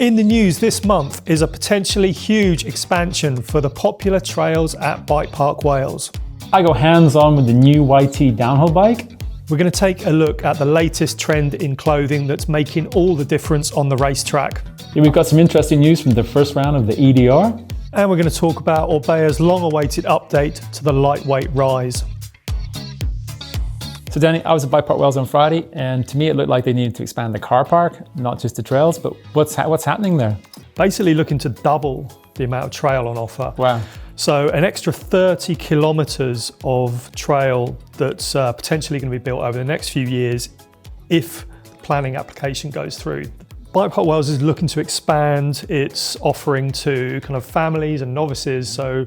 In the news this month is a potentially huge expansion for the popular trails at BikePark Wales. I go hands-on with the new YT downhill bike. We're going to take a look at the latest trend in clothing that's making all the difference on the racetrack. Yeah, we've got some interesting news from the first round of the E-EDR. And we're going to talk about Orbea's long-awaited update to the lightweight Rise. So Danny, I was at BikePark Wales on Friday, and to me it looked like they needed to expand the car park, not just the trails, but what's happening there? Basically looking to double the amount of trail on offer. Wow. So an extra 30 kilometres of trail that's potentially going to be built over the next few years if the planning application goes through. BikePark Wales is looking to expand its offering to kind of families and novices, so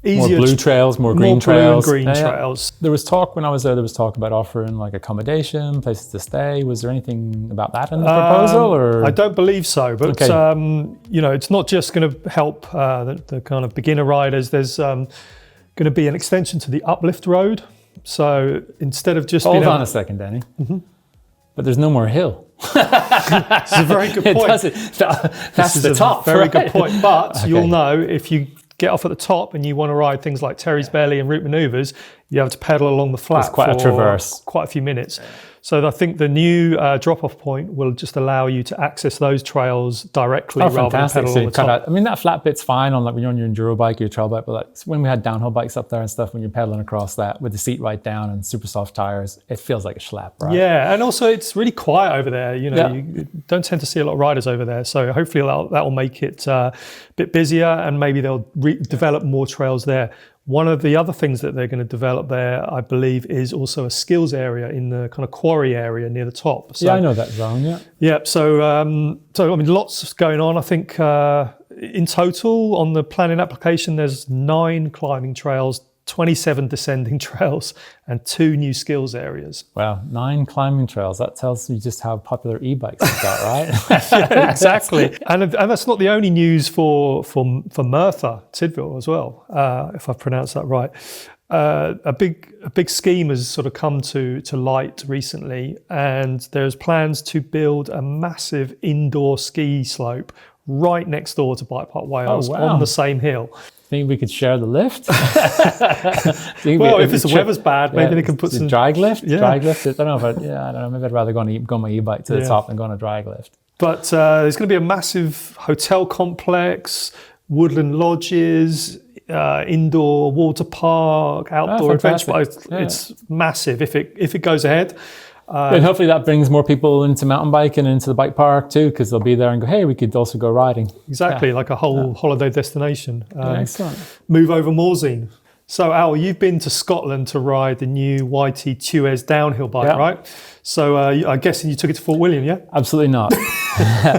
easier, more blue trails, more green trails. More blue and green trails. There was talk when I was there, about offering like accommodation, places to stay. Was there anything about that in the proposal? Or? I don't believe so, but okay. You know, it's not just going to help the kind of beginner riders. There's going to be an extension to the uplift road. So instead of just Hold on a second, Danny. Mm-hmm. But there's no more hill. It's a very good point. That's the top. Very good point. But okay. You'll know if you get off at the top and you want to ride things like Terry's Belly and route manoeuvres, you have to pedal along the flat. It's quite a traverse. Quite a few minutes. So I think the new drop-off point will just allow you to access those trails directly rather than pedal along the top. I mean, that flat bit's fine on like when you're on your enduro bike or your trail bike, but like when we had downhill bikes up there and stuff, when you're pedaling across that with the seat right down and super soft tires, it feels like a schlep, right? Yeah, and also it's really quiet over there. You know, you don't tend to see a lot of riders over there. So hopefully that will make it a bit busier, and maybe they'll develop more trails there. One of the other things that they're going to develop there, I believe, is also a skills area in the kind of quarry area near the top. So, yeah, I know that zone, yeah. Yeah, so I mean, lots going on. I think in total on the planning application, there's 9 climbing trails, 27 descending trails, and 2 new skills areas. Wow, 9 climbing trails. That tells you just how popular e-bikes have got, right? Yeah, exactly. And that's not the only news for Merthyr Tydfil as well, if I've pronounced that right. A big scheme has sort of come to light recently, and there's plans to build a massive indoor ski slope right next door to BikePark Wales on the same hill. Think we could share the lift? Well, if the weather's bad, maybe they can put some drag lift. Yeah. Drag lift. I don't know. Maybe I'd rather go on my e-bike to the top than go on a drag lift. But there's going to be a massive hotel complex, woodland lodges, indoor water park, outdoor adventure park. It's massive if it goes ahead. And hopefully that brings more people into mountain biking and into the bike park too, because they'll be there and go, hey, we could also go riding. Exactly, like a whole holiday destination. Excellent. Move over Morzine. So Al, you've been to Scotland to ride the new YT Tues downhill bike, right? So I'm guessing you took it to Fort William, yeah? Absolutely not.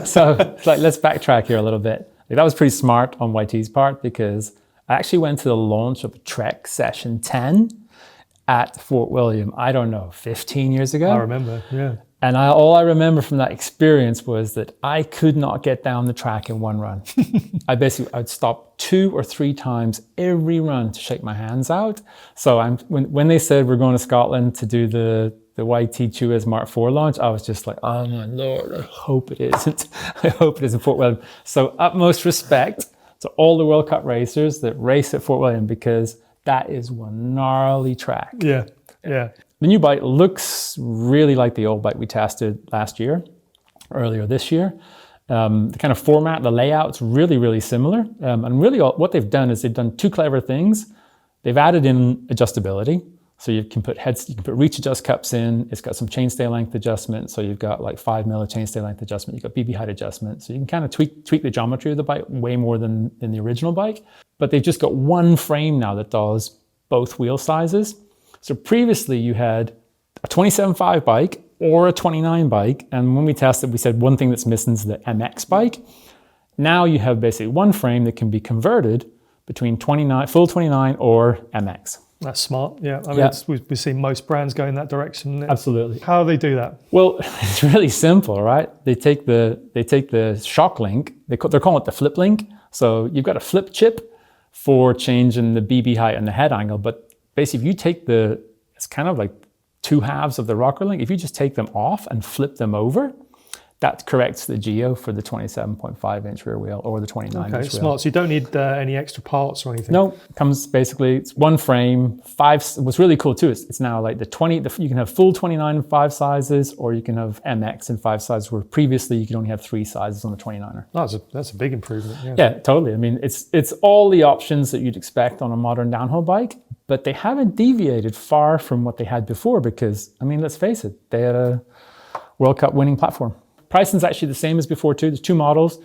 So let's backtrack here a little bit. That was pretty smart on YT's part, because I actually went to the launch of Trek Session 10 at Fort William, I don't know, 15 years ago. I remember, yeah. And all I remember from that experience was that I could not get down the track in one run. I'd stop 2 or 3 times every run to shake my hands out. So when they said we're going to Scotland to do the YT Tues Mark IV launch, I was just like, oh my Lord, I hope it isn't. I hope it isn't Fort William. So utmost respect to all the World Cup racers that race at Fort William, because that is one gnarly track. Yeah. The new bike looks really like the old bike we tested earlier this year. The kind of format, the layout's really, really similar. And really what they've done is they've done 2 clever things. They've added in adjustability. So you can put reach adjust cups in. It's got some chainstay length adjustment. So you've got like 5 mil chainstay length adjustment. You've got BB height adjustment. So you can kind of tweak the geometry of the bike way more than in the original bike. But they've just got one frame now that does both wheel sizes. So previously you had a 27.5 bike or a 29 bike. And when we tested, we said one thing that's missing is the MX bike. Now you have basically one frame that can be converted between full 29 or MX. That's smart, yeah. I mean, we've seen most brands go in that direction. Absolutely. How do they do that? Well, it's really simple, right? They take the shock link. They're calling it the flip link. So you've got a flip chip for changing the BB height and the head angle. But basically, if you take it's kind of like 2 halves of the rocker link. If you just take them off and flip them over, that corrects the geo for the 27.5 inch rear wheel or the 29 Okay, inch wheel. smart. So you don't need any extra parts or anything? No, comes basically, it's one frame, five. What's really cool too is it's now like you can have full 29 in 5 sizes, or you can have MX in 5 sizes, where previously you could only have 3 sizes on the 29er. That's a big improvement. Yeah, totally. I mean, it's all the options that you'd expect on a modern downhill bike, but they haven't deviated far from what they had before because, I mean, let's face it, they had a World Cup winning platform. Pricing's actually the same as before too. There's 2 models.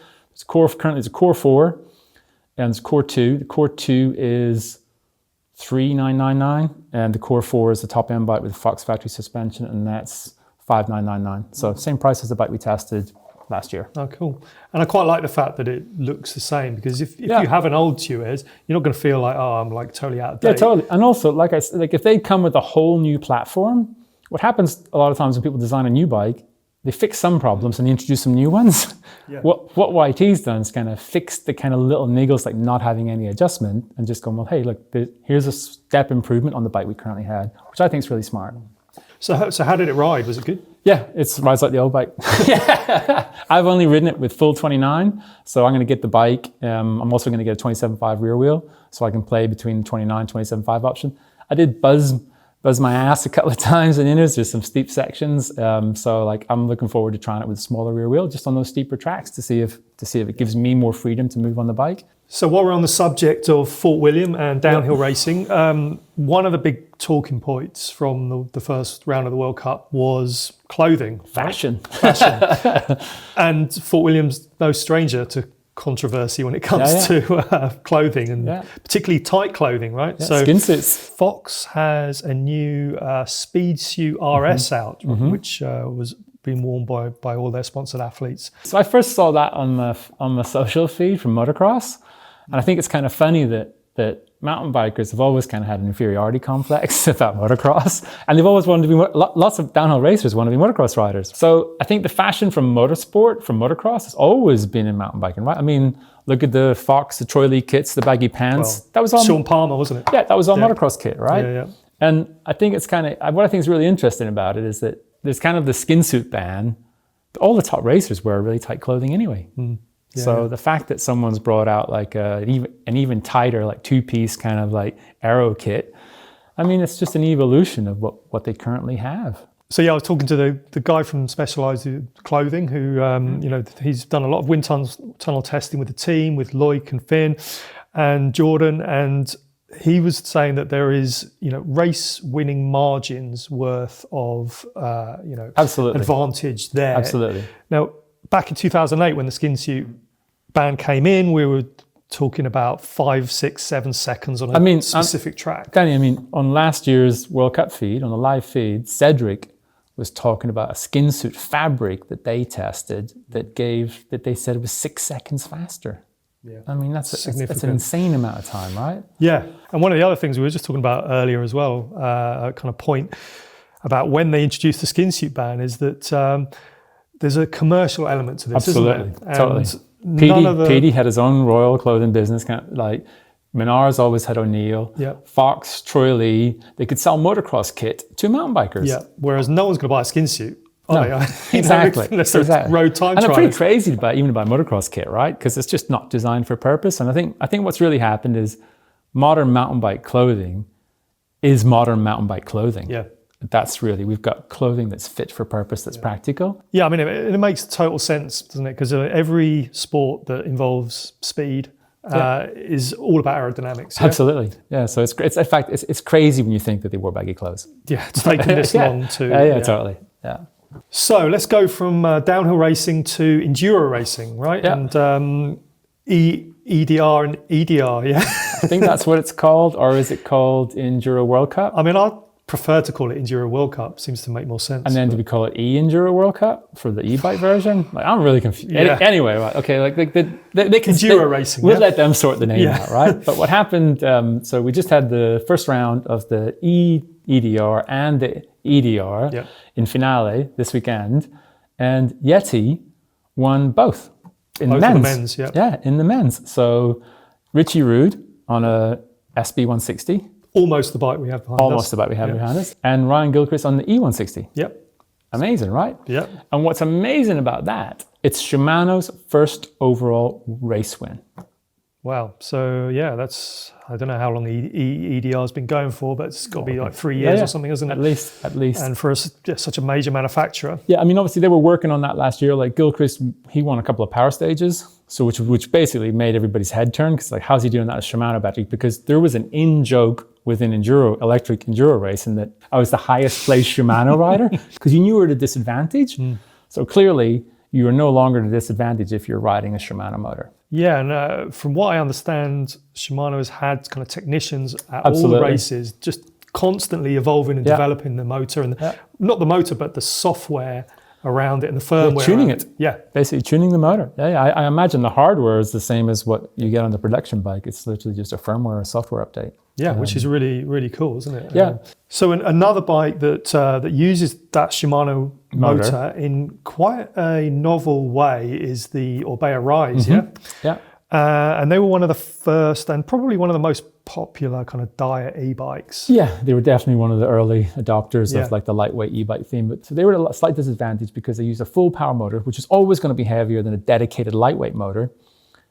Currently there's a Core 4 and there's Core 2. The Core 2 is $3,999 and the Core 4 is the top end bike with Fox factory suspension, and that's $5,999. So same price as the bike we tested last year. Oh, cool. And I quite like the fact that it looks the same, because if you have an old Tues, you're not going to feel like, oh, I'm like totally out of date. Yeah, totally. And also, like I said, like if they come with a whole new platform, what happens a lot of times when people design a new bike, they fix some problems and they introduce some new ones. Yeah. What YT's done is kind of fix the kind of little niggles, like not having any adjustment, and just going, well, hey, look, here's a step improvement on the bike we currently had, which I think is really smart. So how did it ride? Was it good? Yeah, it rides like the old bike. I've only ridden it with full 29, so I'm going to get the bike. I'm also going to get a 27.5 rear wheel, so I can play between the 29 and 27.5 option. I did buzz my ass a couple of times in inners. There's some steep sections, so like I'm looking forward to trying it with a smaller rear wheel, just on those steeper tracks to see if it gives me more freedom to move on the bike. So while we're on the subject of Fort William and downhill racing, one of the big talking points from the first round of the World Cup was clothing. Fashion. And Fort William's no stranger to controversy when it comes to clothing, and particularly tight clothing, right? Yeah, so skinsuits. Fox has a new Speed Suit RS out, which was being worn by all their sponsored athletes. So I first saw that on the social feed from motocross, and I think it's kind of funny that mountain bikers have always kind of had an inferiority complex about motocross, and they've always wanted to be, lots of downhill racers want to be motocross riders. So I think the fashion from motorsport, from motocross, has always been in mountain biking, right? I mean, look at the Fox, the Troy Lee kits, the baggy pants. Well, that was all Sean Palmer, wasn't it? Yeah, that was all motocross kit, right? Yeah. And I think it's kind of, what I think is really interesting about it is that there's kind of the skin suit ban. All the top racers wear really tight clothing anyway. So the fact that someone's brought out like an even tighter, like 2-piece kind of like aero kit, I mean, it's just an evolution of what they currently have. So I was talking to the guy from Specialized Clothing, who he's done a lot of wind tunnel testing with the team, with Loic and Finn and Jordan, and he was saying that there is, race winning margins worth of, Absolutely. advantage there. Absolutely. Now, back in 2008, when the skin suit ban came in, we were talking about 5, 6, 7 seconds on a specific track. Danny, I mean, on last year's World Cup feed, on the live feed, Cedric was talking about a skin suit fabric that they tested that they said it was 6 seconds faster. Yeah. I mean, that's an insane amount of time, right? Yeah. And one of the other things we were just talking about earlier as well, a kind of point about when they introduced the skin suit ban, is that there's a commercial element to this. Absolutely. Isn't there? Totally. Petey had his own Royal clothing business, kind of like Menards always had O'Neill. Yeah. Fox, Troy Lee, they could sell motocross kit to mountain bikers. Yeah. Whereas no one's going to buy a skin suit. No, exactly. Unless they're road time and trials. It's pretty crazy to buy motocross kit, right? Because it's just not designed for purpose. And I think what's really happened is modern mountain bike clothing is modern mountain bike clothing. Yeah. That's really, we've got clothing that's fit for purpose, that's practical. Yeah, I mean, it makes total sense, doesn't it? Because every sport that involves speed is all about aerodynamics. Yeah? Absolutely. Yeah, so in fact, it's crazy when you think that they wore baggy clothes. Yeah, it's taken this long to... Yeah, totally. Yeah. So let's go from downhill racing to enduro racing, right? Yeah. And E-EDR and E-EDR, yeah? I think that's what it's called, or is it called Enduro World Cup? I mean, I prefer to call it Enduro World Cup. Seems to make more sense. And then do we call it E-Enduro World Cup for the e-bike version? Like, I'm really confused. Yeah. Anyway, right, okay, like they can... Enduro racing. We'll let them sort the name out, right? But what happened, so we just had the first round of the E-EDR and the E-EDR in finale this weekend, and Yeti won both in the men's. Yeah, in the men's. So Richie Rude on a SB 160. Almost the bike we have behind us. Almost the bike we have behind us. And Ryan Gilchrist on the E160. Yep. Amazing, right? Yeah. And what's amazing about that, it's Shimano's first overall race win. Wow. So yeah, I don't know how long E-EDR has been going for, but it's got to be like 3 years or something, isn't it? At least. And for such a major manufacturer. Yeah, I mean, obviously they were working on that last year. Like Gilchrist, he won a couple of power stages, so which basically made everybody's head turn, because like, how's he doing that with Shimano battery? Because there was an in-joke within electric enduro racing that I was the highest placed Shimano rider, because you knew you were at a disadvantage. So clearly you are no longer at a disadvantage if you're riding a Shimano motor. Yeah, and from what I understand, Shimano has had kind of technicians at Absolutely. all the races, just constantly evolving and developing the motor, and not the motor, but the software around it and the firmware. Tuning it. Yeah. Basically tuning the motor. Yeah, I imagine the hardware is the same as what you get on the production bike. It's literally just a firmware or software update. Yeah, which is really, really cool, isn't it? Yeah. So another bike that uses that Shimano motor in quite a novel way is the Orbea Rise, Yeah. And they were one of the first and probably one of the most popular kind of diet e-bikes. Yeah, they were definitely one of the early adopters of like the lightweight e-bike theme. But so they were at a slight disadvantage because they used a full power motor, which is always going to be heavier than a dedicated lightweight motor.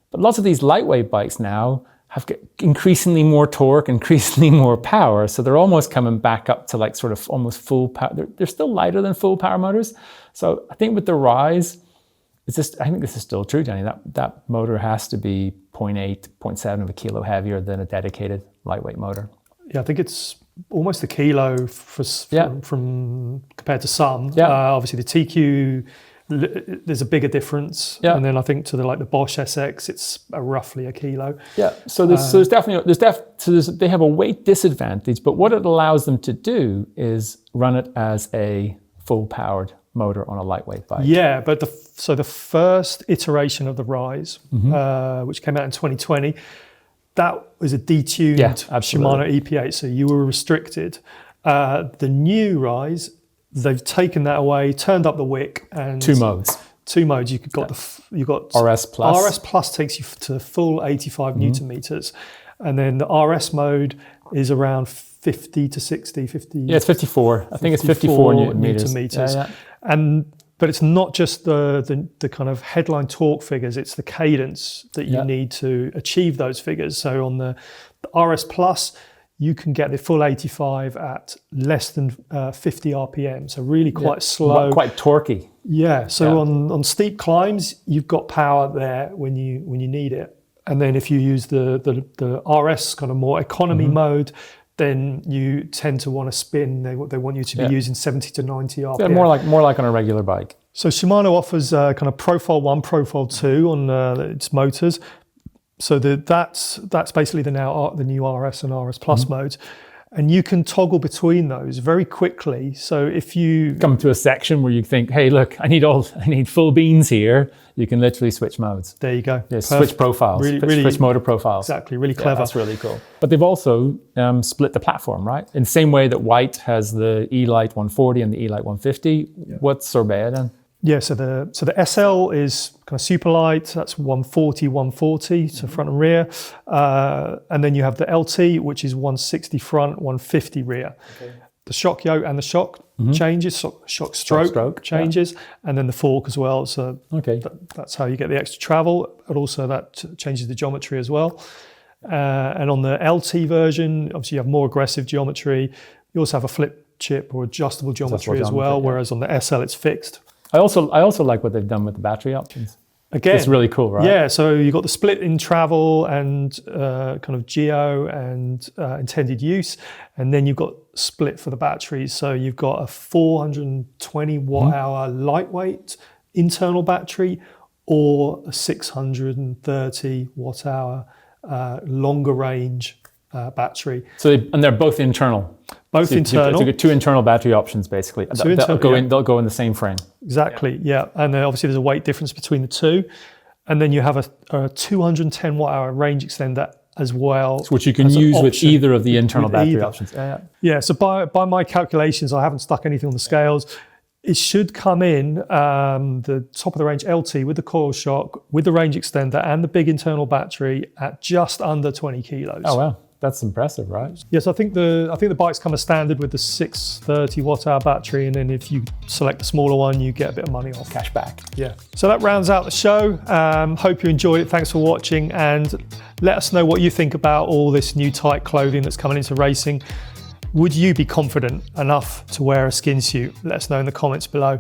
But lots of these lightweight bikes now have got increasingly more torque, increasingly more power. So they're almost coming back up to like sort of almost full power. They're still lighter than full power motors. So I think with the Rise, I think this is still true, Danny. That motor has to be 0.8, 0.7 of a kilo heavier than a dedicated lightweight motor. Yeah, I think it's almost a kilo from compared to some. Yeah. Obviously the TQ, there's a bigger difference. Yeah. And then I think to the Bosch SX, it's roughly a kilo. Yeah. So they have a weight disadvantage, but what it allows them to do is run it as a full powered motor on a lightweight bike. Yeah, but the first iteration of the Rise, which came out in 2020, that was a detuned Shimano EP8, so you were restricted. The new Rise, they've taken that away, turned up the wick, and two modes. You got RS Plus. RS Plus takes you to the full 85 Newton meters, and then the RS mode is around 50 to 60, 50. Yeah, it's 54. I think it's 54 Newton meters. Yeah. But it's not just the kind of headline torque figures, it's the cadence that you need to achieve those figures. So on the RS Plus, you can get the full 85 at less than 50 RPM. So really quite slow. Quite torquey. Yeah, so on steep climbs, you've got power there when you need it. And then if you use the RS kind of more economy mode, then you tend to want to spin. They want you to be using 70 to 90 RPM. Yeah, more like on a regular bike. So Shimano offers kind of Profile 1, Profile 2 on its motors. So that's basically the new RS and RS Plus modes. And you can toggle between those very quickly. So if you come to a section where you think, hey, look, I need full beans here, you can literally switch modes. There you go. Yeah, switch profiles, switch motor profiles. Exactly, really clever. That's really cool. But they've also split the platform, right? In the same way that White has the E-Lite 140 and the E-Lite 150. What's Orbea then? Yeah, so the SL is kind of super light. That's 140, so front and rear. And then you have the LT, which is 160 front, 150 rear. Okay. The shock yoke and the shock changes, shock stroke changes, and then the fork as well. So that's how you get the extra travel. And also that changes the geometry as well. And on the LT version, obviously you have more aggressive geometry. You also have a flip chip or adjustable geometry as well, whereas on the SL it's fixed. I also like what they've done with the battery options. Again, it's really cool, right? Yeah, so you've got the split in travel and kind of geo and intended use, and then you've got split for the batteries. So you've got a 420 watt hour lightweight internal battery or a 630 watt hour longer range battery. So they're both internal. Both internal. So you get two internal battery options, basically. They'll go in the same frame. Exactly, yeah. And then obviously there's a weight difference between the two. And then you have a 210 watt hour range extender as well. Which you can use with either of the internal battery options. Yeah, so by my calculations, I haven't stuck anything on the scales. It should come in the top of the range LT with the coil shock, with the range extender and the big internal battery at just under 20 kilos. Oh, wow. that's impressive, right? Yes, I think the bikes come as standard with the 630 watt-hour battery, and then if you select the smaller one, you get a bit of money off. Cash back. Yeah. So that rounds out the show. Hope you enjoyed it. Thanks for watching, and let us know what you think about all this new tight clothing that's coming into racing. Would you be confident enough to wear a skin suit? Let us know in the comments below.